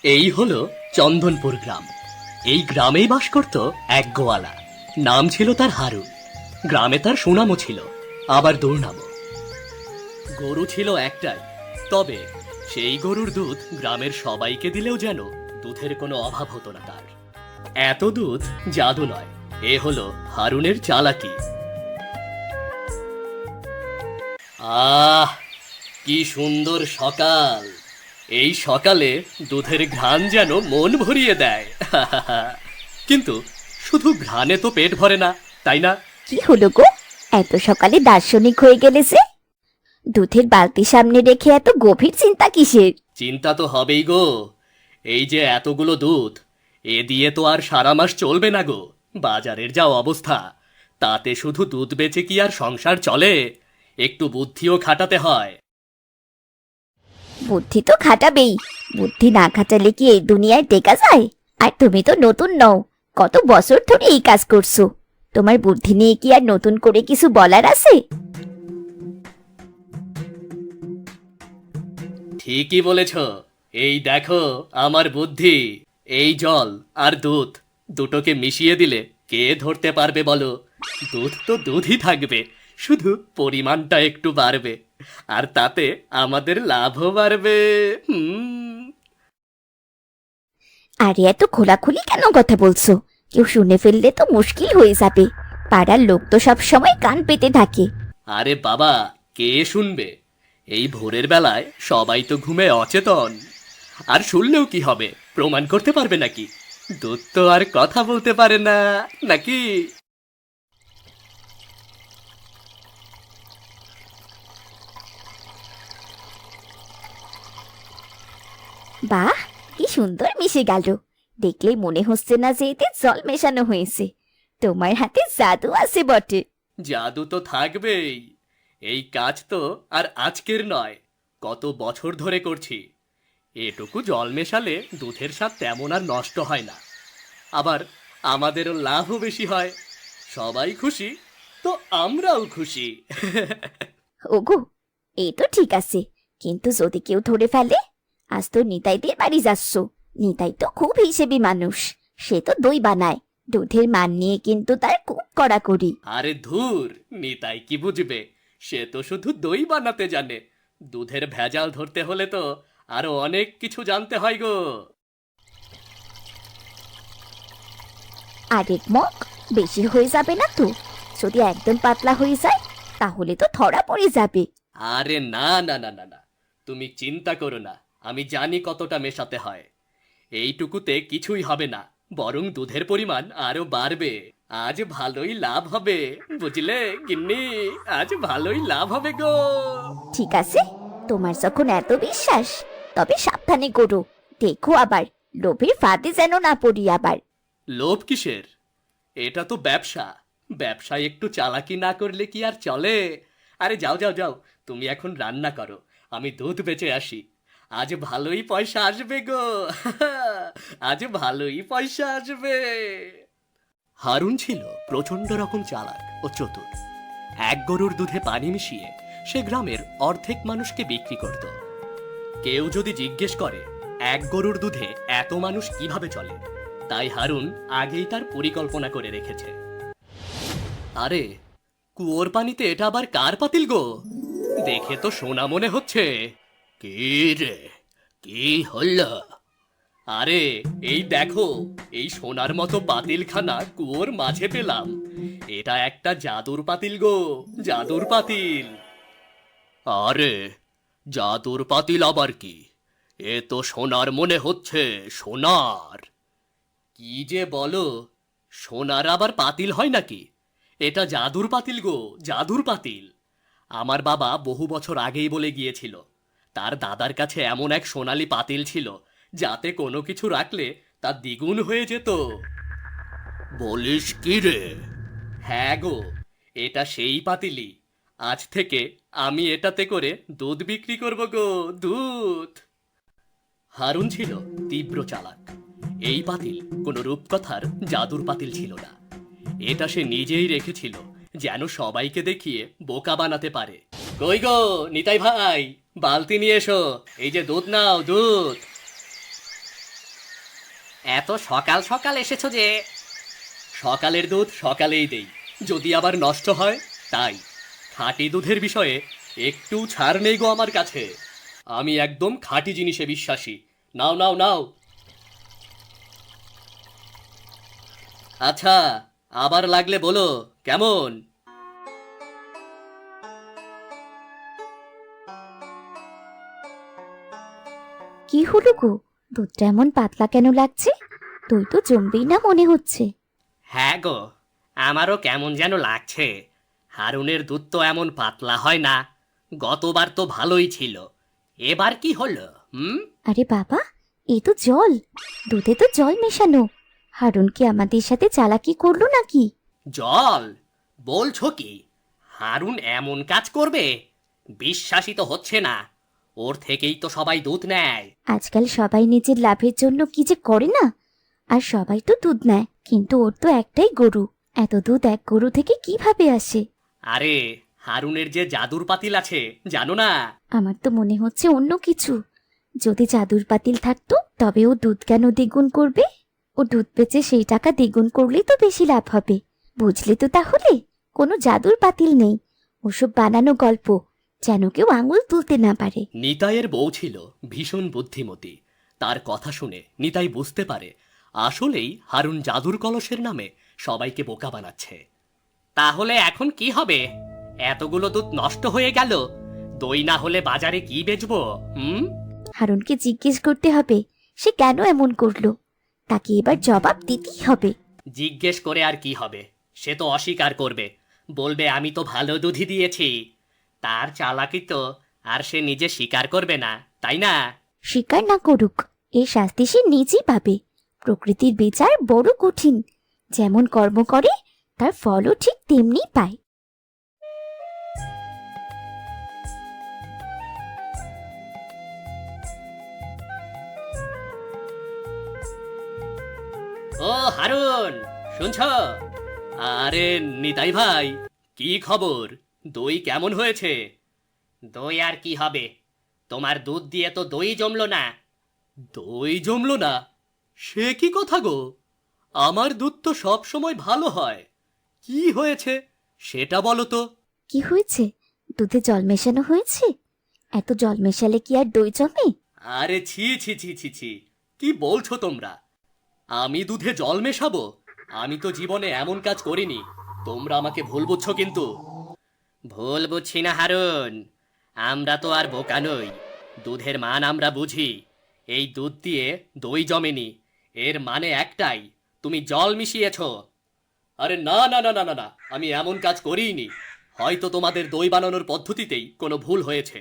এই হলো চন্দনপুর গ্রাম। এই গ্রামেই বাস করত এক গোয়ালা। নাম ছিল তার হারুন। গ্রামে তার সুনামও ছিল, আবার দুর্নামও। গরু ছিল একটাই, তবে সেই গরুর দুধ গ্রামের সবাইকে দিলেও যেন দুধের কোনো অভাব হতো না তার। এত দুধ জাদু নয়, এ হলো হারুনের চালাকি। আহ, কি সুন্দর সকাল! এই সকালে দুধের ঘ্রাণ যেন মন ভরিয়ে দেয়। কিন্তু শুধু ঘ্রাণে তো পেট ভরে না, তাই না? কি হলো গো, এত সকালে দার্শনিক হয়ে গেলে যে? দুধের বালতি সামনে রেখে এত গভীর চিন্তা কিসের? চিন্তা তো হবেই গো। এই যে এতগুলো দুধ, এ দিয়ে তো আর সারা মাস চলবে না গো। বাজারের যা অবস্থা, তাতে শুধু দুধ বেচে কি আর সংসার চলে? একটু বুদ্ধিও খাটাতে হয়। বুদ্ধি তো খাটাবেই, বুদ্ধি না খাটালে কি এই দুনিয়ায় টেকা যায়? আর তুমি তো নতুন নও, কত বছর ধরে এই কাজ করছো। তোমার বুদ্ধি নিয়ে কি আর নতুন করে কিছু বলার আছে? ঠিকই বলেছ। এই দেখো আমার বুদ্ধি। এই জল আর দুধ দুটোকে মিশিয়ে দিলে কে ধরতে পারবে বলো? দুধ তো দুধই থাকবে, শুধু পরিমাণটা একটু বাড়বে, আর তাতে আমাদের লাভও বাড়বে। হুম। আরে এত খোলাখুলি কেন কথা বলছো? কেউ শুনে ফেললে তো মুশকিল হয়ে যাবে। পাড়ার লোক তো সব সময় কান পেতে থাকে। আরে বাবা, কে শুনবে? এই ভোরের বেলায় সবাই তো ঘুমে অচেতন। আর শুনলেও কি হবে, প্রমাণ করতে পারবে নাকি? দুধ তো আর কথা বলতে পারে না, নাকি? বাহ, কি সুন্দর মিশে গেল! দেখলেই মনে হচ্ছে না যে এতে জল মেশানো হয়েছে। তোমার হাতে জাদু আছে বটে। জাদু তো থাকবেই। এই কাজ তো আর আজকের নয়, কত বছর ধরে করছি। এটুকু জল মেশালে দুধের স্বাদ তেমন আর নষ্ট হয় না, আবার আমাদেরও লাভও বেশি হয়। সবাই খুশি, তো আমরাও খুশি। ওগো, এই তো ঠিক আছে, কিন্তু যদি কেউ ধরে ফেলে? আজ তো নিতাইদের বাড়ি যাচ্ছ। নিতাই তো খুব হিসেবি মানুষ। সে তো দই বানায়, দুধের মান নিয়ে কিন্তু তার খুব কড়াকড়ি। আরে ধুর, নিতাই কি বুঝবে? সে তো শুধু দই বানাতে জানে। দুধের ভেজাল ধরতে হলে তো আরো অনেক কিছু জানতে হয় গো। আরেক মগ বেশি হয়ে যাবে না তো? যদি একদম পাতলা হয়ে যায় তাহলে তো ধরা পড়ে যাবে। আরে না না না না না, তুমি চিন্তা করো না, আমি জানি কতটা মেশাতে হয়। এইটুকুতে কিছুই হবে না, বরং দুধের পরিমাণ আরো বাড়বে। আজ ভালোই লাভ হবে, বুঝলে গিন্নি? আজ ভালোই লাভ হবে গো। ঠিক আছে, তোমার যখন এত বিশ্বাস, তবে সাবধানে করো। দেখো আবার লোভের ফাঁদে যেন না পড়ি আবার। লোভ কিসের? এটা তো ব্যবসা। ব্যবসায় একটু চালাকি না করলে কি আর চলে? আরে যাও যাও যাও, তুমি এখন রান্না করো, আমি দুধ বেচে আসি। আজ ভালোই পয়সা আসবে গো। আজ ভালোই পয়সা আসবে। হারুন ছিল প্রচন্ড রকম চালাক ও চতুর। এক গরুর দুধে পানি মিশিয়ে সে গ্রামের অর্ধেক মানুষকে বিক্রি করত। কেউ যদি জিজ্ঞেস করে এক গরুর দুধে এত মানুষ কিভাবে চলে, তাই হারুন আগেই তার পরিকল্পনা করে রেখেছে। আরে, কুয়োর পানিতে এটা আবার কার পাতিল গো? দেখে তো সোনা মনে হচ্ছে। কি রে, কি হলো? আরে, এই দেখো, এই সোনার মতো পাতিলখানা কুয়োর মাঝে পেলাম। এটা একটা জাদুর পাতিল গো, জাদুর পাতিল। আরে, জাদুর পাতিল আবার কি? এ তো সোনার মনে হচ্ছে, সোনার। কি যে বলো, সোনার আবার পাতিল হয় নাকি? এটা জাদুর পাতিল গো, জাদুর পাতিল। আমার বাবা বহু বছর আগেই বলে গিয়েছিল, তার দাদার কাছে এমন এক সোনালী পাতিল ছিল, যাতে কোনো কিছু রাখলে তা দ্বিগুণ হয়ে যেত। বলিস কি রে? হ্যাঁ গো, এটা সেই পাতিলই। আজ থেকে আমি এটাতে করে দুধ বিক্রি করব গো, দুধ। হারুন ছিল তীব্র চালাক। এই পাতিল কোনো রূপকথার জাদুর পাতিল ছিল না। এটা সে নিজেই রেখেছিল, যেন সবাইকে দেখিয়ে বোকা বানাতে পারে। কই গো নিতাই ভাই, বালতি নিয়ে এসো, এই যে দুধ নাও, দুধ। এত সকাল সকাল এসেছো যে? সকালের দুধ সকালেই দেই, যদি আবার নষ্ট হয় তাই। খাঁটি দুধের বিষয়ে একটু ছাড় নেই গো আমার কাছে। আমি একদম খাঁটি জিনিসে বিশ্বাসী। নাও নাও নাও। আচ্ছা, আবার লাগলে বলো কেমন। কি হলো গো, দুধটা এমন পাতলা কেন লাগছে? দই তো জমবেই না মনে হচ্ছে। হ্যাঁ গো, আমারও কেমন যেন লাগছে। হারুনের দুধ তো এমন পাতলা হয় না। গতবার তো ভালোই ছিল, এবার কি হলো? আরে বাবা, এ তো জল, দুধে তো জল মেশানো। হারুন কি আমাদের সাথে চালাকি করলো নাকি? জল বলছো কি? হারুন এমন কাজ করবে? বিশ্বাসই তো হচ্ছে না। ওর থেকেই তো সবাই দুধ নেয়। আজকাল সবাই নিজের লাভের জন্য কি যে করে না। আর সবাই তো দুধ নেয়, কিন্তু ওর তো একটাই গরু। এত দুধ এক গরু থেকে কিভাবে আসে? আরে, হারুনের যে জাদুর পাতিল আছে জানো না? আমার তো মনে হচ্ছে অন্য কিছু। যদি জাদুর পাতিল থাকতো তবে ও দুধ কেন দ্বিগুণ করবে? ও দুধ বেচে সেই টাকা দ্বিগুণ করলেই তো বেশি লাভ হবে। বুঝলি তো তাহলে, কোনো জাদুর পাতিল নেই। ওসব বানানো গল্প, যেন কেউ আঙুল তুলতে না পারে। নিতাইয়ের বউ ছিল ভীষণ বুদ্ধিমতী। তার কথা শুনে নিতাই বুঝতে পারে আসলেই হারুন জাদুর কলসের নামে সবাইকে বোকা বানাচ্ছে। তাহলে এখন কি হবে? এতগুলো দুধ নষ্ট হয়ে গেল, দই না হলে বাজারে কি বেচবো? হারুনকে জিজ্ঞেস করতে হবে সে কেন এমন করলো। তাকে এবার জবাব দিতেই হবে। জিজ্ঞেস করে আর কি হবে? সে তো অস্বীকার করবে, বলবে আমি তো ভালো দুধই দিয়েছি। তার চালাকি তো আর সে নিজে স্বীকার করবে না, তাই না? স্বীকার না করুক, এই শাস্তি সে নিজেই পাবে। প্রকৃতির বিচার বড় কঠিন। যেমন কর্ম করে তার ফলও ঠিক তেমনি পায়। ও হারুন, শুনছ? আরে নিতাই ভাই, কি খবর? দই কেমন হয়েছে? দই আর কি হবে, তোমার দুধ দিয়ে তো দই জমলো না। দই জমলো না? সে কি কথা গো? আমার দুধ তো সব সময় ভালো হয়। কি হয়েছে সেটা বলো তো। কি হয়েছে? দুধে জল মেশানো হয়েছে? এত জল মেশালে কি আর দই জমে? আরে ছি ছি ছি ছি ছি, কি বলছো তোমরা? আমি দুধে জল মেশাবো? আমি তো জীবনে এমন কাজ করিনি। তোমরা আমাকে ভুল বুঝছো কিন্তু। ভুল বুঝছি না হারুন, আমরা তো আর বোকা নই। দুধের মান আমরা বুঝি। এই দুধ দিয়ে দই জমেনি, এর মানে একটাই, তুমি জল মিশিয়েছো। আরে না না না না না না, আমি এমন কাজ করিনি। হয়তো তোমাদের দই বানানোর পদ্ধতিতেই কোনো ভুল হয়েছে।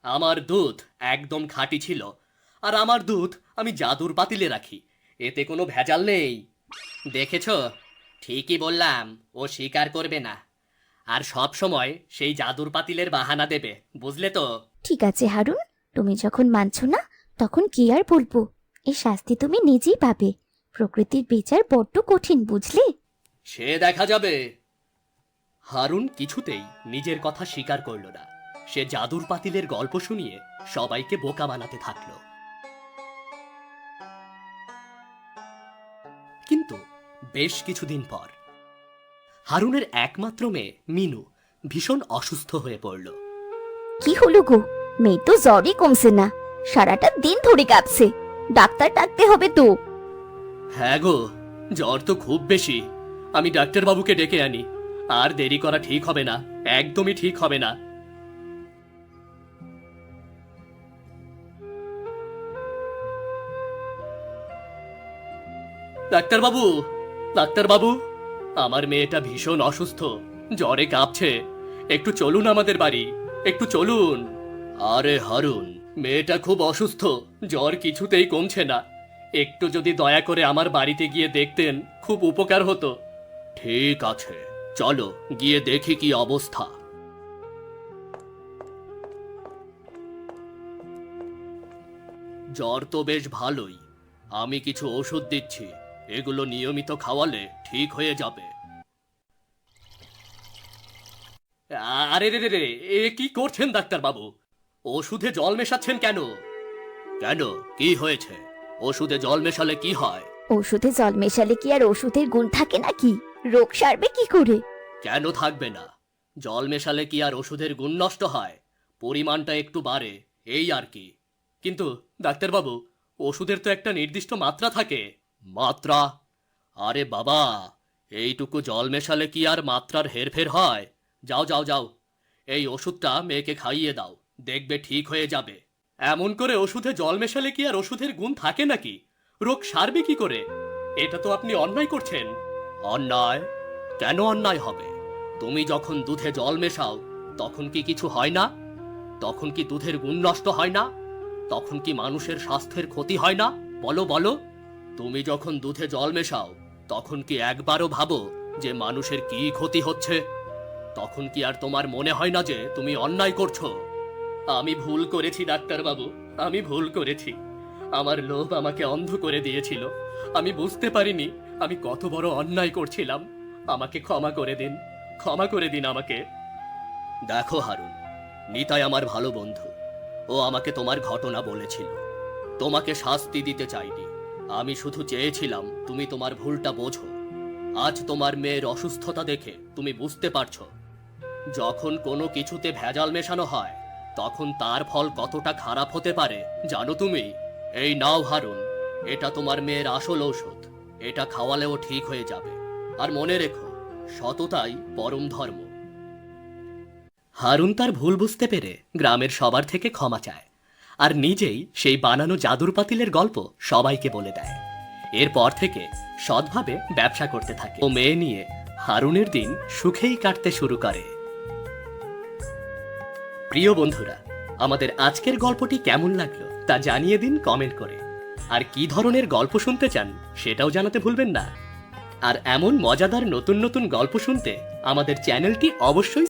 আমার দুধ একদম খাঁটি ছিল। আর আমার দুধ আমি জাদুর পাতিলে রাখি, এতে কোনো ভেজাল নেই। দেখেছো, ঠিকই বললাম। ও স্বীকার করবে না, আর সব সময় সেই জাদুর পাতিলের বাহানা দেবে, বুঝলে তো? ঠিক আছে হারুন, তুমি যখন মানছো না তখন কি আর বলবো। এই শাস্তি তুমি নিজেই পাবে। প্রকৃতির বিচার বড্ড কঠিন, বুঝলে? সে দেখা যাবে। হারুন কিছুতেই নিজের কথা স্বীকার করল না। সে জাদুর পাতিলের গল্প শুনিয়ে সবাইকে বোকা বানাতে থাকলো। কিন্তু বেশ কিছুদিন পর হারুনের একমাত্র মেয়ে মিনু ভীষণ অসুস্থ হয়ে পড়ল। কি হলো গো? মেয়ে তো জ্বরই কমছে না, সারাটা দিন ধরে কাঁপছে। ডাক্তার ডাকতে হবে তো। হ্যাঁ গো, জ্বর তো খুব বেশি। আমি ডাক্তার বাবুকে ডেকে আনি। আর দেরি করা ঠিক হবে না, একদমই ঠিক হবে না। ডাক্তার বাবু, ডাক্তার বাবু, আমার মেয়েটা ভীষণ অসুস্থ, জ্বরে কাঁপছে। একটু চলুন আমাদের বাড়ি, একটু চলুন। আরে হারুন, মেয়েটা খুব অসুস্থ, জ্বর কিছুতেই কমছে না। একটু যদি দয়া করে আমার বাড়িতে গিয়ে দেখতেন খুব উপকার হতো। ঠিক আছে, চলো গিয়ে দেখি কি অবস্থা। জ্বর তো বেশ ভালোই। আমি কিছু ওষুধ দিচ্ছি, এগুলো নিয়মিত খাওয়ালে ঠিক হয়ে যাবে। আরে রে রে রে, এ কি করছেন ডাক্তার বাবু? ওষুধে জল মেশাচ্ছেন কেন? কেন, কি হয়েছে? ওষুধে জল মেশালে কি হয়? ওষুধে জল মেশালে কি আর ওষুধের গুণ থাকে নাকি? রোগ সারবে কি করে? কেন থাকবে না? জল মেশালে কি আর ওষুধের গুণ নষ্ট হয়? পরিমাণটা একটু বাড়ে, এই আর কি। কিন্তু ডাক্তারবাবু, ওষুধের তো একটা নির্দিষ্ট মাত্রা থাকে। মাত্রা? আরে বাবা, এইটুকু জল মেশালে কি আর মাত্রার হেরফের হয়? যাও যাও যাও, এই ওষুধটা মেয়েকে খাইয়ে দাও, দেখবে ঠিক হয়ে যাবে। এমন করে ওষুধে জল মেশালে কি আর ওষুধের গুণ থাকে নাকি? রোগ সারবে কি করে? এটা তো আপনি অন্যায় করছেন। অন্যায়? কেন অন্যায় হবে? তুমি যখন দুধে জল মেশাও তখন কি কিছু হয় না? তখন কি দুধের গুণ নষ্ট হয় না? তখন কি মানুষের স্বাস্থ্যের ক্ষতি হয় না? বলো বলো। তুমি যখন দুধে জল মেশাও তখন কি একবারও ভাবো যে মানুষের কি ক্ষতি হচ্ছে? তখন কি আর তোমার মনে হয় না যে তুমি অন্যায় করছো? আমি ভুল করেছি ডাক্তারবাবু, আমি ভুল করেছি। আমার লোভ আমাকে অন্ধ করে দিয়েছিল। আমি বুঝতে পারিনি আমি কত বড় অন্যায় করছিলাম। আমাকে ক্ষমা করে দিন, ক্ষমা করে দিন আমাকে। দেখো হারুন, নিতাই আমার ভালো বন্ধু। ও আমাকে তোমার ঘটনা বলেছিল। তোমাকে শাস্তি দিতে চাইনি, আমি শুধু চেয়েছিলাম তুমি তোমার ভুলটা বোঝো। আজ তোমার মেয়ের অসুস্থতা দেখে তুমি বুঝতে পারছো যখন কোনো কিছুতে ভেজাল মেশানো হয় তখন তার ফল কতটা খারাপ হতে পারে জানো তুমি? এই নাও হারুন, এটা তোমার মেয়ের আসল ঔষধ। এটা খাওয়ালেও ঠিক হয়ে যাবে। আর মনে রেখো, সততাই পরম ধর্ম। হারুন তার ভুল বুঝতে পেরে গ্রামের সবার থেকে ক্ষমা চায় আর নিজেই সেই বানানো জাদুর পাতিলের গল্প সবাইকে বলে দেয়। এরপর থেকে সৎভাবে ব্যবসা করতে থাকে ও মেয়ে নিয়ে হারুনের দিন সুখেই কাটতে শুরু করে। প্রিয় বন্ধুরা, আমাদের আজকের গল্পটি কেমন লাগলো তা জানিয়ে দিন কমেন্ট করে। আর কি ধরনের গল্প শুনতে চান সেটাও জানাতে ভুলবেন না। আর এমন মজাদার নতুন নতুন গল্প শুনতে আমাদের চ্যানেলটি অবশ্যই